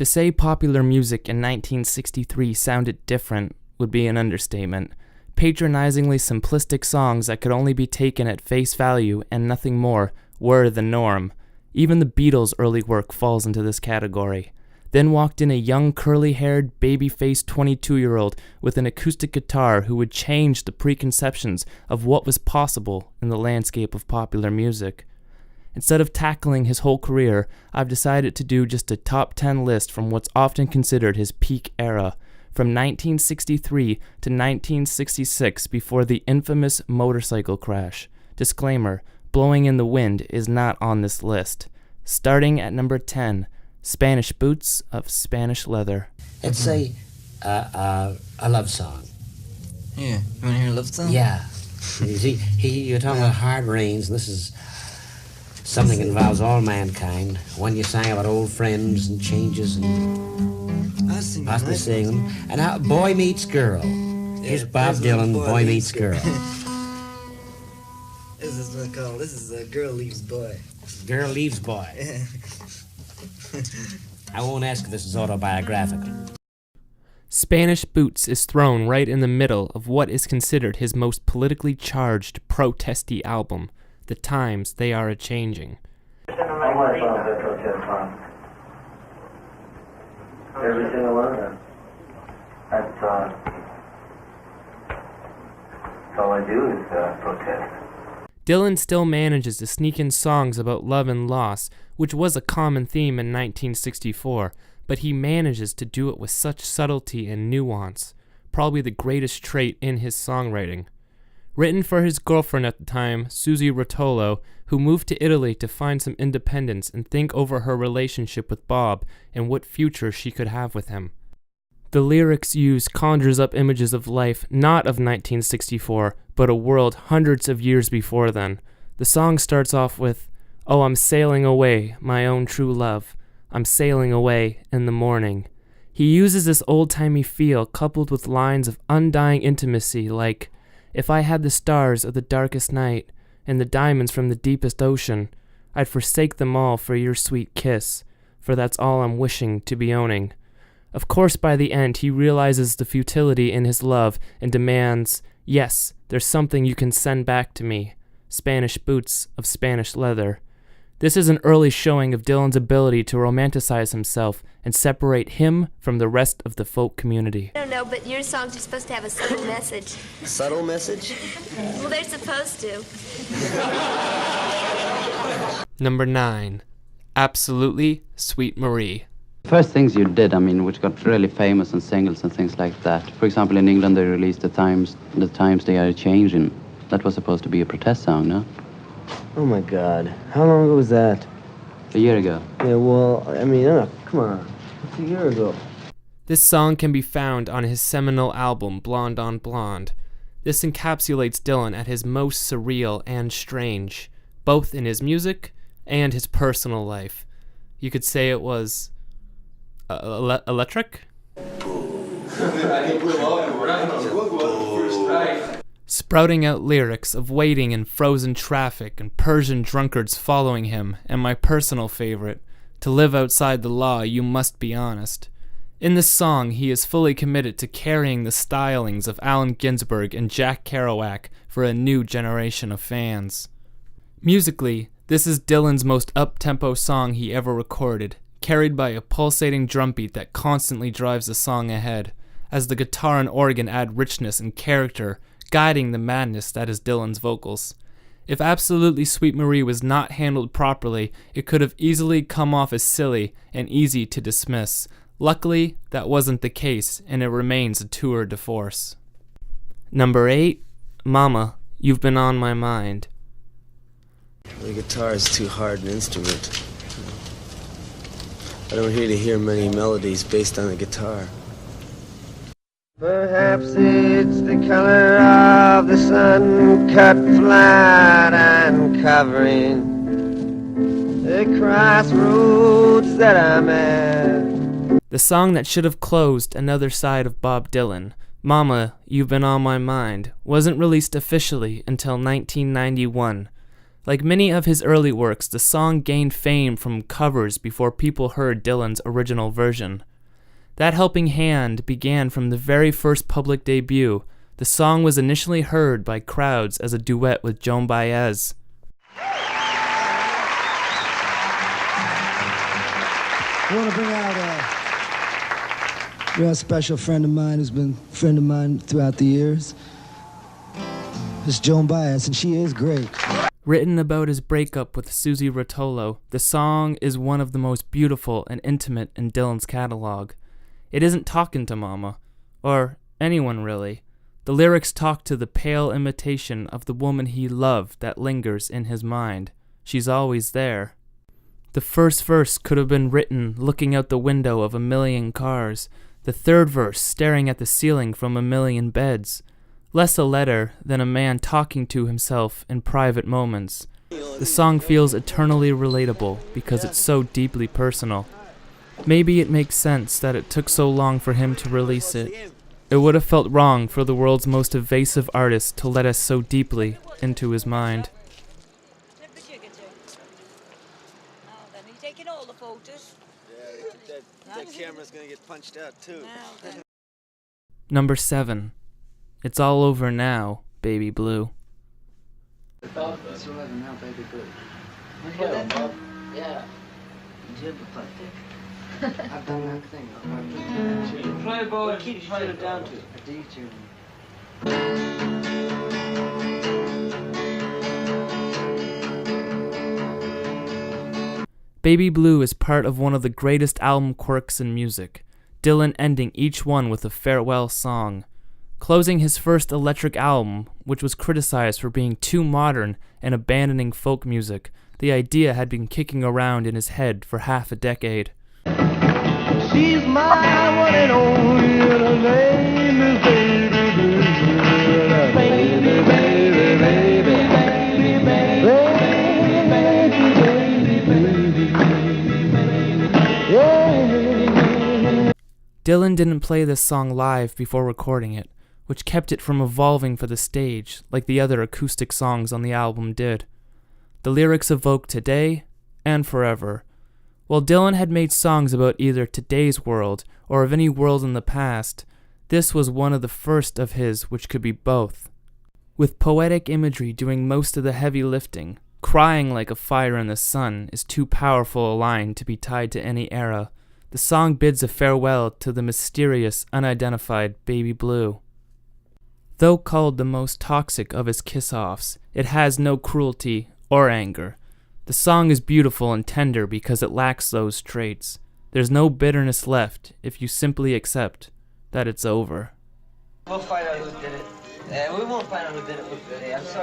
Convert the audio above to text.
To say popular music in 1963 sounded different would be an understatement. Patronizingly simplistic songs that could only be taken at face value and nothing more were the norm. Even the Beatles' early work falls into this category. Then walked in a young curly-haired, baby-faced 22-year-old with an acoustic guitar who would change the preconceptions of what was possible in the landscape of popular music. Instead of tackling his whole career, I've decided to do just a top 10 list from what's often considered his peak era, from 1963 to 1966 before the infamous motorcycle crash. Disclaimer, Blowing in the Wind is not on this list. Starting at number 10, Spanish Boots of Spanish Leather. It's a love song. Yeah, you want to hear a love song? Yeah. You see, you're talking about hard rains, and this is something that involves all mankind. One you sang about old friends and changes and possibly sing them. And how boy meets girl. Here's Bob Dylan, Boy Meets Girl. This is what it's called. This is Girl Leaves Boy. Girl Leaves Boy. I won't ask if this is autobiographical. Spanish Boots is thrown right in the middle of what is considered his most politically charged, protesty album, The Times They Are A-Changing. Every single one of them. That's all I do is protest. Dylan still manages to sneak in songs about love and loss, which was a common theme in 1964, but he manages to do it with such subtlety and nuance, probably the greatest trait in his songwriting. Written for his girlfriend at the time, Susie Rotolo, who moved to Italy to find some independence and think over her relationship with Bob and what future she could have with him. The lyrics used conjures up images of life not of 1964, but a world hundreds of years before then. The song starts off with, "Oh, I'm sailing away, my own true love. I'm sailing away in the morning." He uses this old-timey feel coupled with lines of undying intimacy like, "If I had the stars of the darkest night and the diamonds from the deepest ocean, I'd forsake them all for your sweet kiss, for that's all I'm wishing to be owning." Of course, by the end, he realizes the futility in his love and demands, "Yes, there's something you can send back to me. Spanish Boots of Spanish Leather." This is an early showing of Dylan's ability to romanticize himself and separate him from the rest of the folk community. I don't know, but your songs are supposed to have a subtle message. Subtle message? Well, they're supposed to. Number 9. Absolutely Sweet Marie. First things you did, which got really famous and singles and things like that. For example, in England they released The Times They Are A-Changing. That was supposed to be a protest song, no? Oh my God. How long ago was that? A year ago. Yeah, well, come on. It's a year ago. This song can be found on his seminal album, Blonde on Blonde. This encapsulates Dylan at his most surreal and strange, both in his music and his personal life. You could say it was electric? Sprouting out lyrics of waiting in frozen traffic and Persian drunkards following him, and my personal favorite, to live outside the law you must be honest. In this song, he is fully committed to carrying the stylings of Allen Ginsberg and Jack Kerouac for a new generation of fans. Musically, this is Dylan's most up-tempo song he ever recorded, carried by a pulsating drumbeat that constantly drives the song ahead, as the guitar and organ add richness and character, guiding the madness that is Dylan's vocals. If Absolutely Sweet Marie was not handled properly, it could have easily come off as silly and easy to dismiss. Luckily, that wasn't the case, and it remains a tour de force. Number 8, Mama, You've Been on My Mind. The guitar is too hard an instrument. I don't hear many melodies based on the guitar. Perhaps it's the color of the sun cut flat and covering the crossroads that I'm at. The song that should have closed another side of Bob Dylan, Mama, You've Been on My Mind, wasn't released officially until 1991. Like many of his early works, the song gained fame from covers before people heard Dylan's original version. That helping hand began from the very first public debut. The song was initially heard by crowds as a duet with Joan Baez. I want to bring out a real special friend of mine who's been a friend of mine throughout the years. It's Joan Baez, and she is great. Written about his breakup with Susie Rotolo, the song is one of the most beautiful and intimate in Dylan's catalog. It isn't talking to Mama, or anyone really. The lyrics talk to the pale imitation of the woman he loved that lingers in his mind. She's always there. The first verse could have been written looking out the window of a million cars, the third verse staring at the ceiling from a million beds. Less a letter than a man talking to himself in private moments. The song feels eternally relatable because it's so deeply personal. Maybe it makes sense that it took so long for him to release it. It would have felt wrong for the world's most evasive artist to let us so deeply into his mind. That camera's gonna get punched out too. Number 7. It's All Over Now, Baby Blue. It's all over now, baby blue. You hear that, Bob? Yeah. Jib plastic. I've done that thing. Play, boy. What key did you turn it down to? A D tune. Baby Blue is part of one of the greatest album quirks in music, Dylan ending each one with a farewell song. Closing his first electric album, which was criticized for being too modern and abandoning folk music, the idea had been kicking around in his head for half a decade. She's my one and only, and her name is Baby Blue. Baby, baby, baby, baby, baby. Dylan didn't play this song live before recording it, which kept it from evolving for the stage like the other acoustic songs on the album did. The lyrics evoke today and forever. While Dylan had made songs about either today's world or of any world in the past, this was one of the first of his which could be both. With poetic imagery doing most of the heavy lifting, crying like a fire in the sun is too powerful a line to be tied to any era. The song bids a farewell to the mysterious, unidentified Baby Blue. Though called the most toxic of his kiss-offs, it has no cruelty or anger. The song is beautiful and tender because it lacks those traits. There's no bitterness left if you simply accept that it's over. We'll find out who did it. We won't find out who did it. I'm sorry.